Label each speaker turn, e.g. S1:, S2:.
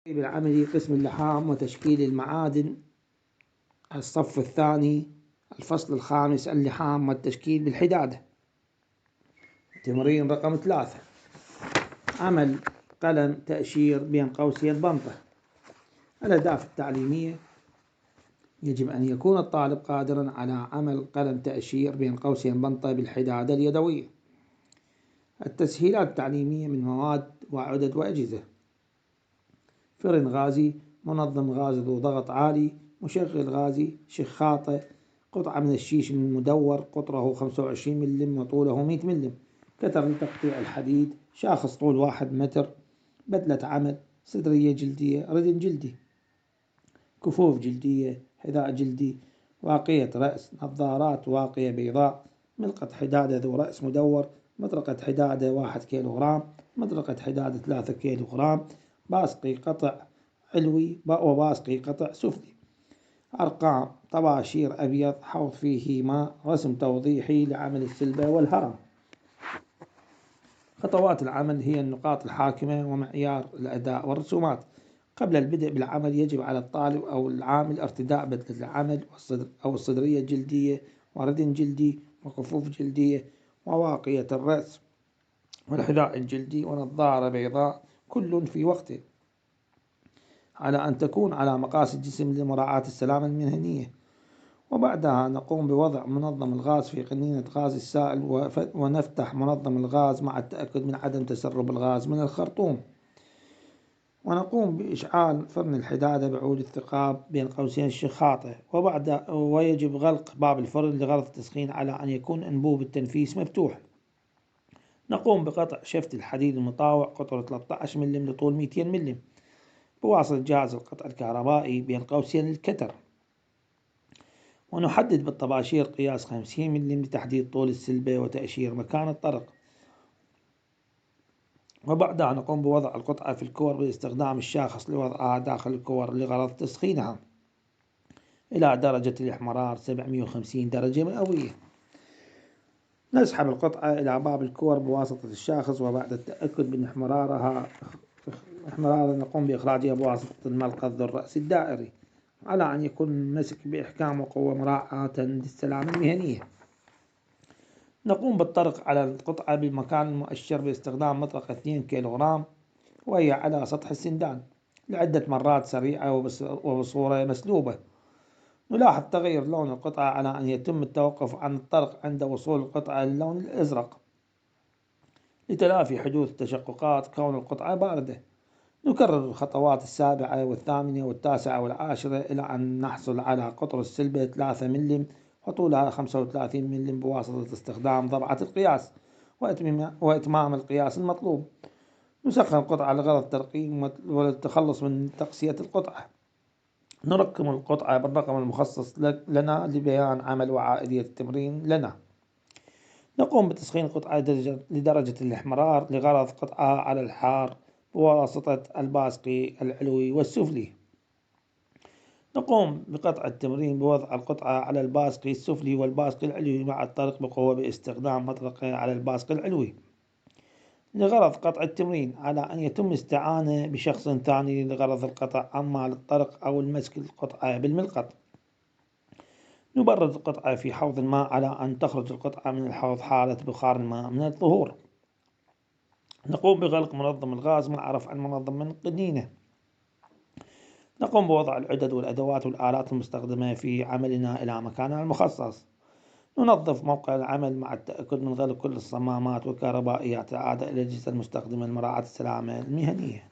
S1: العملي قسم اللحام وتشكيل المعادن. الصف الثاني الفصل الخامس اللحام والتشكيل بالحدادة. تمرين رقم 3. عمل قلم تأشير بين قوسين بنطة. الأهداف التعليمية: يجب أن يكون الطالب قادرا على عمل قلم تأشير بين قوسين بنطة بالحدادة اليدوية. التسهيلات التعليمية من مواد وعدد وأجهزة: فرن غازي، منظم غاز ذو ضغط عالي، مشغل غازي، شخاطة، قطعة من الشيش المدور قطره 25 ملم وطوله 100 ملم، كتر لتقطيع الحديد، شاخص طول 1 متر، بدلة عمل، صدرية جلدية، ردن جلدي، كفوف جلدية، حذاء جلدي، واقية رأس، نظارات واقية بيضاء، ملقط حدادة ذو رأس مدور، مطرقة حدادة 1 كيلوغرام، مطرقة حدادة 3 كيلوغرام، باسقي قطع علوي وباسقي قطع سفلي. أرقام: طباشير أبيض، حوض فيه ماء، رسم توضيحي لعمل السلبة والهرم. خطوات العمل هي النقاط الحاكمة ومعيار الأداء والرسومات. قبل البدء بالعمل يجب على الطالب أو العامل ارتداء بدلة العمل أو الصدرية الجلدية وردن جلدي وكفوف جلدية وواقية الرأس والحذاء الجلدي ونظارة بيضاء كل في وقته، على أن تكون على مقاس الجسم لمراعاة السلامة المهنية. وبعدها نقوم بوضع منظم الغاز في قنينة غاز السائل ونفتح منظم الغاز مع التأكد من عدم تسرب الغاز من الخرطوم. ونقوم بإشعال فرن الحدادة بعود الثقاب بين قوسين الشخاطة. ويجب غلق باب الفرن لغرض التسخين على أن يكون أنبوب التنفيس مفتوح. نقوم بقطع شفط الحديد المطاوع قطره 13 ملم لطول 200 ملم بواسطة جهاز القطع الكهربائي بين قوسين الكتر. ونحدد بالطباشير قياس 50 ملم لتحديد طول السلبة وتأشير مكان الطرق. وبعدها نقوم بوضع القطعة في الكور باستخدام الشاخص لوضعها داخل الكور لغرض تسخينها إلى درجة الإحمرار 750 درجة مئوية. نسحب القطعة إلى باب الكور بواسطة الشاخص، وبعد التأكد من إحمرارها نقوم بإخراجها بواسطة الملقط ذو الرأس الدائري على أن يكون المسك بإحكام وقوة مراعاة للسلامة المهنية. نقوم بالطرق على القطعة بالمكان المؤشر باستخدام مطرقة 2 كيلوغرام وهي على سطح السندان لعدة مرات سريعة وبصورة مسلوبة. نلاحظ تغير لون القطعة على أن يتم التوقف عن الطرق عند وصول القطعة للون الأزرق لتلافي حدوث تشققات كون القطعة باردة. نكرر الخطوات 7 و8 و9 و10 إلى أن نحصل على قطر السلبة 3 ملم وطولها 35 ملم بواسطة استخدام ضبعة القياس وإتمام القياس المطلوب. نسخن القطعة لغرض الترقيم والتخلص من تقسية القطعة. نرقم القطعة بالرقم المخصص لنا لبيان عمل وعائدية التمرين لنا. نقوم بتسخين القطعة لدرجة الإحمرار لغرض قطعها على الحار بواسطة الباسقي العلوي والسفلي. نقوم بقطع التمرين بوضع القطعة على الباسقي السفلي والباسقي العلوي مع الطرق بقوة باستخدام مطرقة على الباسقي العلوي. لغرض قطع التمرين على أن يتم استعانة بشخص ثاني لغرض القطع، أما للطرق أو المسك القطعة بالملقط نبرد القطعة في حوض الماء على أن تخرج القطعة من الحوض حالة بخار الماء من الظهور. نقوم بغلق منظم الغاز مع رفع المنظم من القنينة. نقوم بوضع العدد والأدوات والآلات المستخدمة في عملنا إلى مكانها المخصص. ننظف موقع العمل مع التأكد من غلق كل الصمامات والكهربائيات العادة إلى الأجهزة المستخدمة لمراعاة السلامة المهنية.